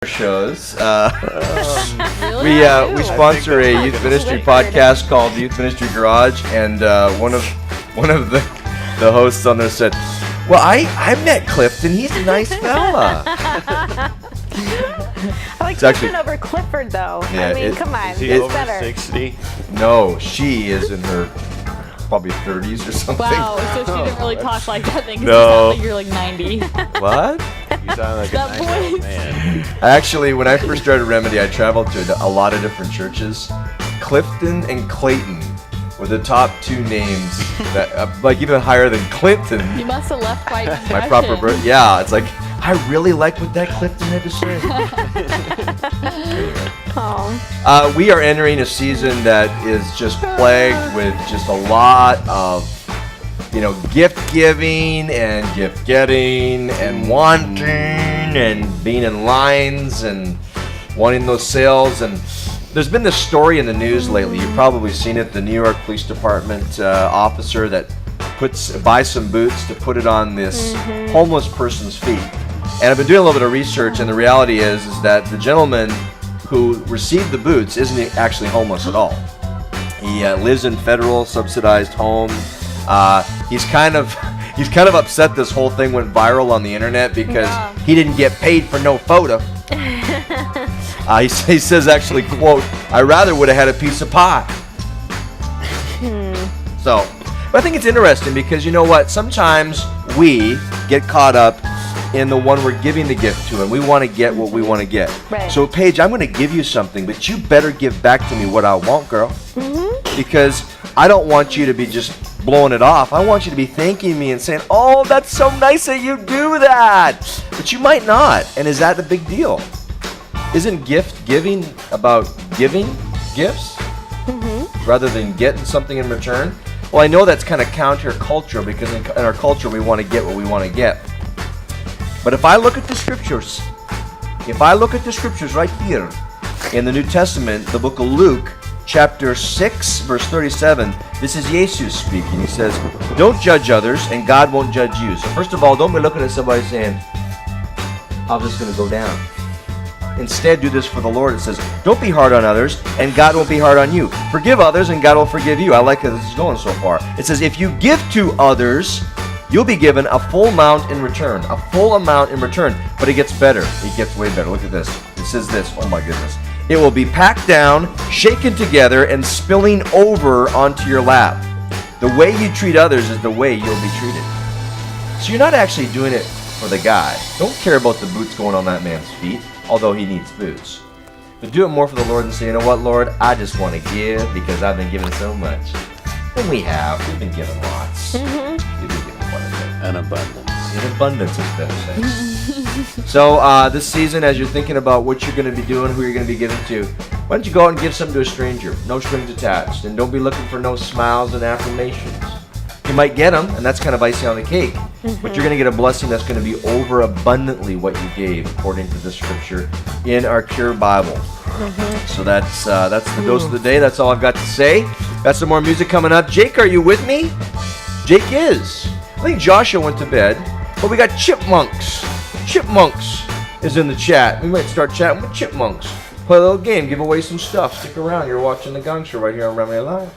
shows. Really? We sponsor a youth ministry podcast called the Youth Ministry Garage, and one of the hosts on there said, "Well, I met Clifton. He's a nice fella." I like It's actually- Clifton over Clifford, though. Yeah, I mean, it- come on, Is he it's over better. 60? No, she is in her probably 30s or something. Wow, so she didn't really talk like that then, 'cause No. you sound like you're like 90. What? You sound like a That 90-year-old voice. man. Actually, when I first started Remedy, I traveled to a lot of different churches. Clifton and Clayton were the top two names that, like, even higher than Clinton. You must have left quite an My proper impression. birth. Yeah, it's like I really like what that Clifton had to say. Anyway. Oh, We are entering a season that is just plagued with just a lot of, gift giving and gift getting and wanting and being in lines and wanting those sales. And there's been this story in the news lately. You've probably seen it. The New York Police Department officer that buys some boots to put it on this homeless person's feet. And I've been doing a little bit of research, and the reality is that the gentleman who received the boots isn't actually homeless at all. He lives in federal subsidized home. He's kind of upset this whole thing went viral on the internet because he didn't get paid for no photo. He says actually, quote, "I rather would have had a piece of pie." So, but I think it's interesting because you know what? Sometimes we get caught up in the one we're giving the gift to, and we want to get what we want to get. Right. So, Paige, I'm going to give you something, but you better give back to me what I want, girl. Because I don't want you to be just blowing it off. I want you to be thanking me and saying, "Oh, that's so nice that you do that." But you might not. And is that a big deal? Isn't gift giving about giving gifts rather than getting something in return? Well, I know that's kind of counterculture because in our culture we want to get what we want to get. But if I look at the scriptures right here in the New Testament, the book of Luke, chapter 6, verse 37, this is Jesus speaking. He says, "Don't judge others, and God won't judge you." So first of all, don't be looking at somebody saying, "I'm just going to go down." Instead, do this for the Lord. It says, "Don't be hard on others, and God won't be hard on you. Forgive others, and God will forgive you." I like how this is going so far. It says, "If you give to others, you'll be given a full amount in return." A full amount in return. But it gets better. It gets way better. Look at this. It says this. Oh my goodness. "It will be packed down, shaken together, and spilling over onto your lap." The way you treat others is the way you'll be treated. So you're not actually doing it for the guy. Don't care about the boots going on that man's feet, although he needs boots. But do it more for the Lord and say, "You know what, Lord? I just want to give because I've been given so much." And we have. We've been given lots. We've been given quite a bit. An abundance. In abundance, is better said. So this season, as you're thinking about what you're going to be doing, who you're going to be giving to, why don't you go out and give something to a stranger? No strings attached. And don't be looking for no smiles and affirmations. You might get them, and that's kind of icing on the cake. But you're going to get a blessing that's going to be over abundantly what you gave, according to the scripture in our Cure Bible. So that's the dose of the day. That's all I've got to say. Got some more music coming up. Jake, are you with me? Jake is. I think Joshua went to bed, but we got Chipmunks. Chipmunks is in the chat. We might start chatting with Chipmunks. Play a little game, give away some stuff. Stick around. You're watching The Gong Show right here on Remedy Live.